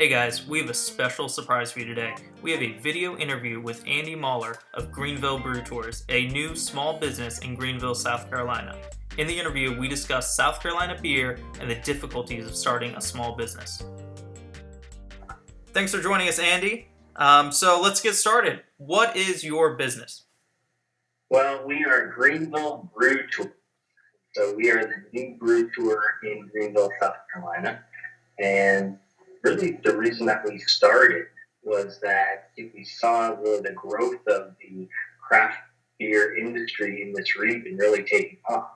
Hey guys, we have a special surprise for you today. We have a video interview with Andy Moller of Greenville Brew Tours, a new small business in Greenville, South Carolina. In the interview, we discuss South Carolina beer and the difficulties of starting a small business. Thanks for joining us, Andy. So let's get started. What is your business? Well, we are Greenville Brew Tour. So we are the new brew tour in Greenville, South Carolina. And really the reason that we started was that we saw the growth of the craft beer industry in this region really taking off.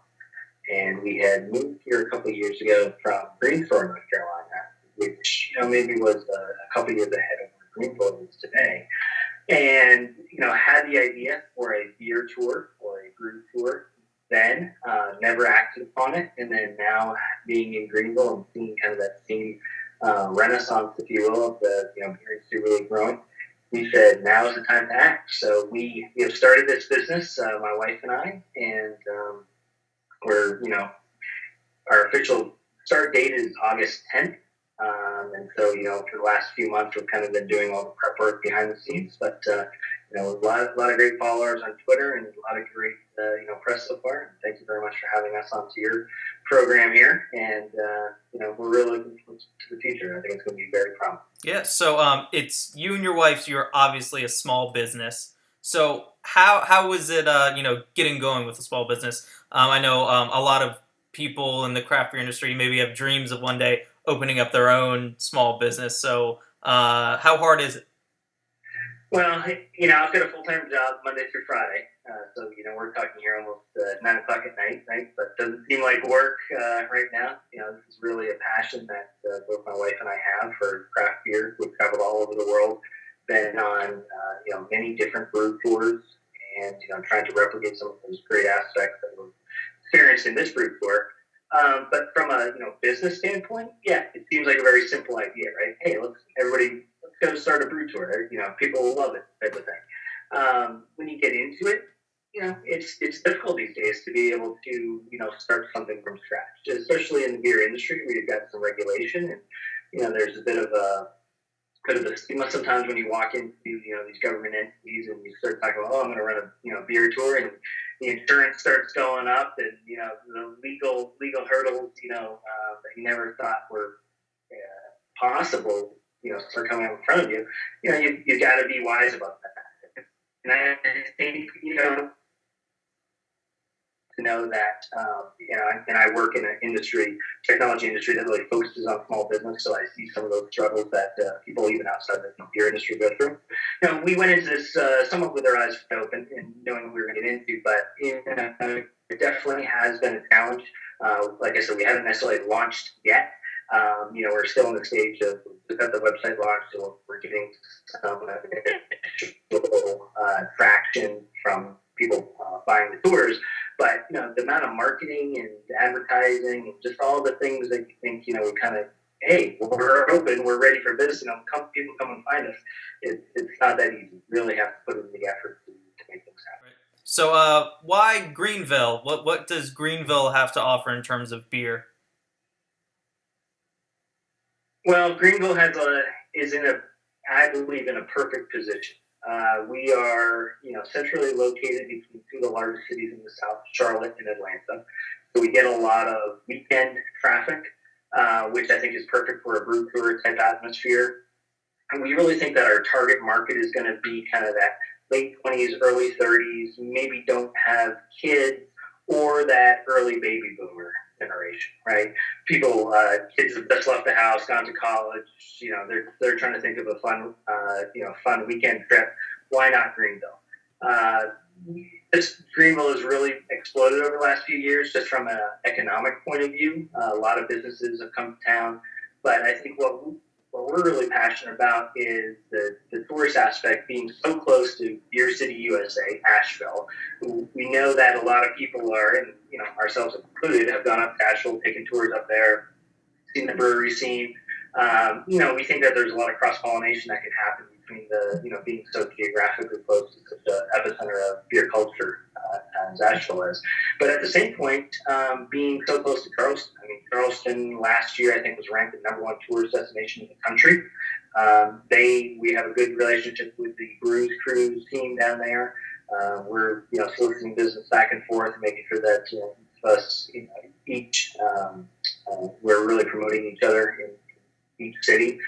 And we had moved here a couple of years ago from Greenville, North Carolina, which maybe was a couple of years ahead of where Greenville is today. And, had the idea for a beer tour or a brew tour then, never acted upon it. And then now being in Greenville and seeing kind of that same renaissance, if you will, of the beer industry really growing, we said now is the time to act. So we have started this business, my wife and I, and we're, our official start date is August 10th. And so, for the last few months, we've kind of been doing all the prep work behind the scenes. But, a lot of great followers on Twitter and a lot of great, press so far. And thank you very much for having us onto your program here. And, we're really looking forward to the future. I think it's going to be very promising. Yeah, so it's you and your wife, you're obviously a small business. So how was it, getting going with a small business? I know a lot of people in the craft beer industry maybe have dreams of one day opening up their own small business. So how hard is it? Well, I've got a full-time job Monday through Friday. So, we're talking here almost 9 o'clock at night, right? But doesn't seem like work right now. This is really a passion that both my wife and I have for craft beer. We've traveled all over the world, been on, many different brew tours and, trying to replicate some of those great aspects that we've experienced in this brew tour. But from a business standpoint, yeah, it seems like a very simple idea, right? Hey, let's go start a brew tour. People will love it, type of thing. When you get into it, it's difficult these days to be able to start something from scratch, especially in the beer industry where you've got some regulation and there's a bit of a stigma sometimes when you walk into these government entities and you start talking about, I'm going to run a beer tour, and the insurance starts going up, and the legal hurdles that you never thought were possible start coming up in front of you. You've got to be wise about that. And I think to know that, and I work in an technology industry that really focuses on small business, so I see some of those struggles that people even outside the beer industry go through. We went into this somewhat with our eyes open and knowing what we were going to get into, but it definitely has been a challenge. Like I said, we haven't necessarily launched yet. We're still in the stage of we've got the website launched, so we're getting some traction from people buying the tours. But, the amount of marketing and advertising and just all the things that you think, we kind of, hey, we're open, we're ready for this, people come and find us. It's not that easy. You really have to put in the effort to make things happen. Right. So why Greenville? What does Greenville have to offer in terms of beer? Well, Greenville is I believe, in a perfect position. We are, centrally located between two of the largest cities in the South, Charlotte and Atlanta. So we get a lot of weekend traffic, which I think is perfect for a brew tour type atmosphere. And we really think that our target market is going to be kind of that late 20s, early 30s, maybe don't have kids, or that early baby boomer generation, right? People, kids have just left the house, gone to college, they're trying to think of a fun weekend trip. Why not Greenville? Greenville has really exploded over the last few years, just from an economic point of view. A lot of businesses have come to town, but I think what we're really passionate about is the tourist aspect, being so close to Beer City, USA, Asheville. We know that a lot of people are, and ourselves included, have gone up to Asheville, taken tours up there, seen the brewery scene. We think that there's a lot of cross-pollination that can happen between being so geographically close to such an epicenter of beer culture as Asheville is. But at the same point, being so close to Charleston. I mean, Charleston last year, I think, was ranked the #1 tourist destination in the country. We have a good relationship with the Brews Cruise team down there. We're soliciting business back and forth, making sure that us each we're really promoting each other in each city.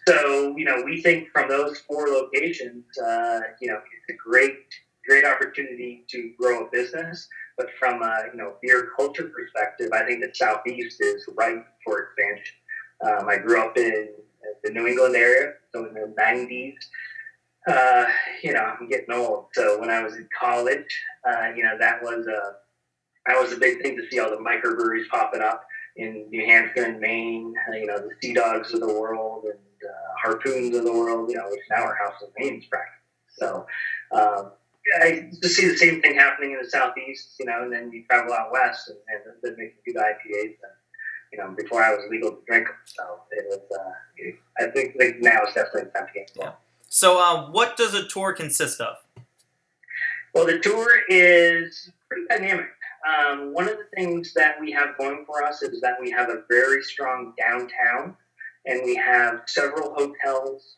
So we think from those 4 locations, it's a great opportunity to grow a business. But from a beer culture perspective, I think the Southeast is ripe for expansion. I grew up in the New England area, so in the 90s. I'm getting old. So when I was in college, that was a big thing to see all the microbreweries popping up in New Hampshire and Maine. The Sea Dogs of the world and Harpoons of the world. Which now are House of Names practically. So I just see the same thing happening in the Southeast. And then you travel out west and they're making good IPAs. Before I was legal to drink them. So it was. I think now is definitely time to get involved. Yeah. So what does a tour consist of? Well, the tour is pretty dynamic. One of the things that we have going for us is that we have a very strong downtown, and we have several hotels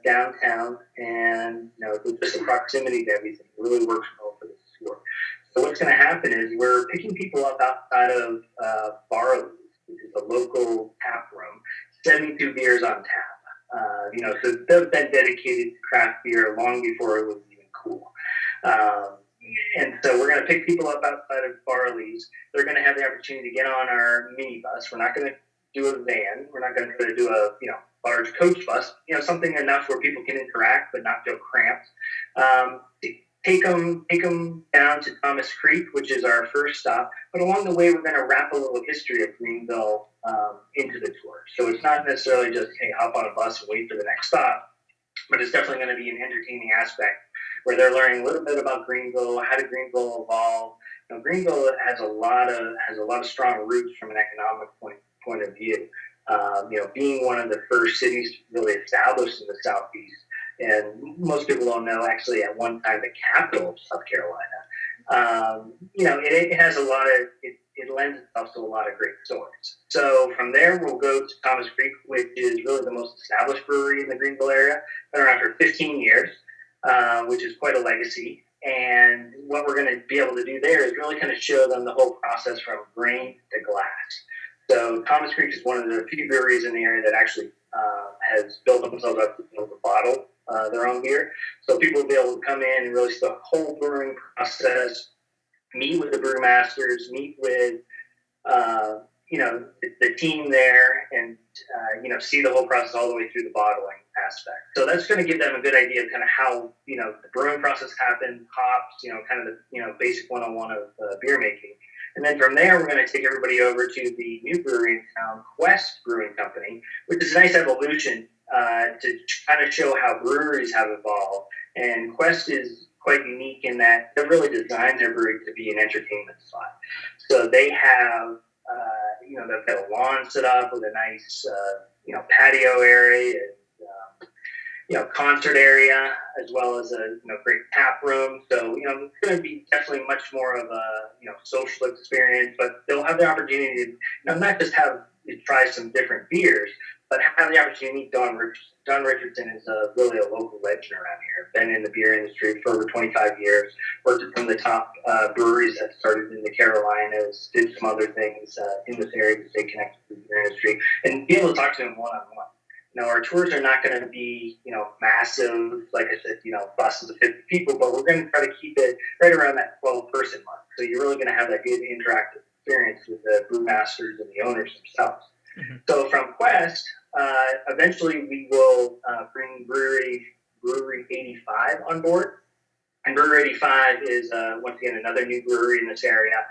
downtown, and just the proximity to everything really works well for this tour. So what's going to happen is we're picking people up outside of Barley's, which is a local tap room, 72 beers on tap. So they've been dedicated to craft beer long before it was even cool. And so we're going to pick people up outside of Barley's. They're going to have the opportunity to get on our minibus. We're not going to do a van. We're not going to try to do a large coach bus. Something enough where people can interact but not feel cramped. Take them down to Thomas Creek, which is our first stop. But along the way, we're going to wrap a little history of Greenville into the tour. So it's not necessarily just, hey, hop on a bus and wait for the next stop. But it's definitely going to be an entertaining aspect where they're learning a little bit about Greenville, how did Greenville evolve. Greenville has a lot of strong roots from an economic point of view. Being one of the first cities really established in the Southeast. And most people don't know, actually, at one time, the capital of South Carolina. It has it lends itself to a lot of great stories. So from there, we'll go to Thomas Creek, which is really the most established brewery in the Greenville area. Been around for 15 years, which is quite a legacy. And what we're going to be able to do there is really kind of show them the whole process from grain to glass. So Thomas Creek is one of the few breweries in the area that actually has built themselves up to be able to bottle their own beer. So people will be able to come in and really see the whole brewing process, meet with the brewmasters, meet with the team there, and see the whole process all the way through the bottling aspect. So that's going to give them a good idea of kind of how the brewing process happens, hops, kind of the basic 101 of beer making. And then from there, we're going to take everybody over to the new brewery in town, Quest Brewing Company, which is a nice evolution to kind of show how breweries have evolved. And Quest is quite unique in that they've really designed their brewery to be an entertainment spot. So they have, they've got a lawn set up with a nice, patio area, and, concert area, as well as a great tap room. So it's going to be definitely much more of a social experience. But they'll have the opportunity to not just have to try some different beers, but have the opportunity to meet Don Richardson. Don Richardson is really a local legend around here. Been in the beer industry for over 25 years. Worked at some of the top breweries that started in the Carolinas. Did some other things in this area to stay connected to the beer industry and be able to talk to him one-on-one. Our tours are not going to be, massive, like I said, buses of 50 people, but we're going to try to keep it right around that 12-person mark. So you're really going to have that good interactive experience with the brewmasters and the owners themselves. Mm-hmm. So from Quest, eventually we will bring Brewery 85 on board. And Brewery 85 is, once again, another new brewery in this area.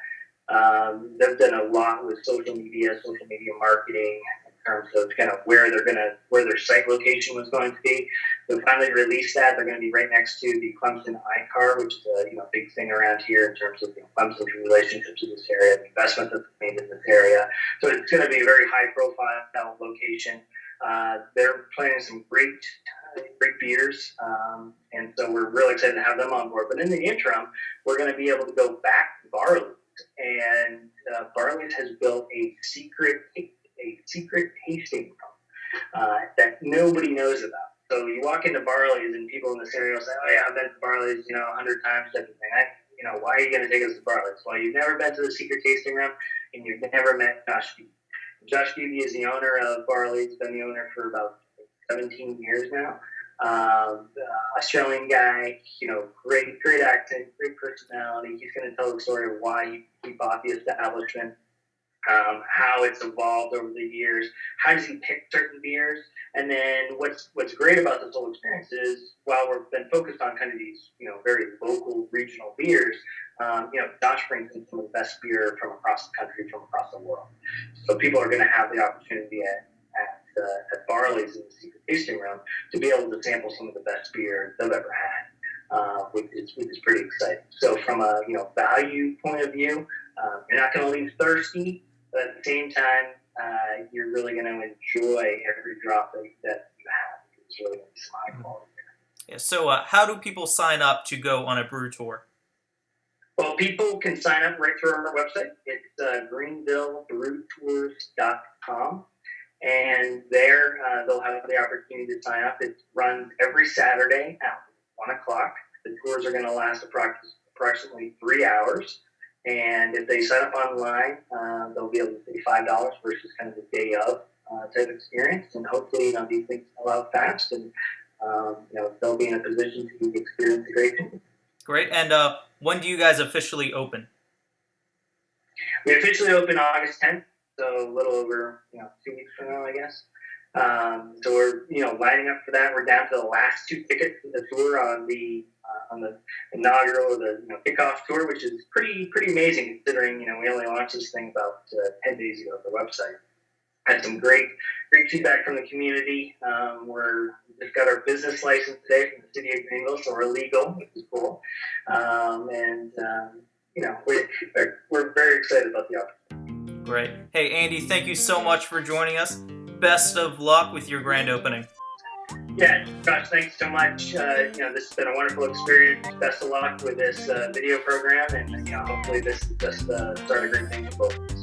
They've done a lot with social media marketing, in terms of kind of where their site location was going to be. They finally released that. They're going to be right next to the Clemson iCar, which is a big thing around here in terms of Clemson's relationship to this area, the investment that's made in this area. So it's going to be a very high profile location. They're planning some great beers, and so we're really excited to have them on board. But in the interim, we're going to be able to go back to Barley's, and Barley's has built a secret tasting room. that nobody knows about. So you walk into Barley's and people in this area will say, "Oh yeah, I've been to Barley's, 100 times." Type of thing. Why are you going to take us to Barley's? Well, you've never been to the secret tasting room, and you've never met Josh Beebe. Josh Beebe is the owner of Barley's. Been the owner for about 17 years now. Australian guy, great accent, great personality. He's going to tell the story of why he bought the establishment, how it's evolved over the years, how does he pick certain beers, and then what's great about this whole experience is while we've been focused on kind of these very local regional beers, Josh brings in some of the best beer from across the country, from across the world. So people are going to have the opportunity at Barley's in the secret tasting room to be able to sample some of the best beer they've ever had, which is pretty exciting. So from a value point of view, you're not going to leave thirsty, but at the same time, you're really going to enjoy every drop that you have. It's really going to be some high quality beer. Yeah, so how do people sign up to go on a brew tour? Well, people can sign up right through our website. It's greenvillebrewtours.com. And there they'll have the opportunity to sign up. It runs every Saturday at 1 o'clock. The tours are going to last approximately 3 hours. And if they sign up online, they'll be able to pay $5 versus kind of the day of type experience. And hopefully, these things sell out fast, and they'll be in a position to experience a great thing. Great. And when do you guys officially open? We officially open August 10th. So a little over 2 weeks from now, I guess. So we're lining up for that. We're down to the last 2 tickets for the tour on the inaugural, the kickoff tour, which is pretty amazing considering we only launched this thing about 10 days ago at the website. Had some great feedback from the community. We just got our business license today from the city of Greenville, so we're legal, which is cool. We're very excited about the opportunity. Great. Hey, Andy, thank you so much for joining us. Best of luck with your grand opening. Yeah, Josh, thanks so much. This has been a wonderful experience. Best of luck with this video program, and hopefully this just start a great thing for both of us.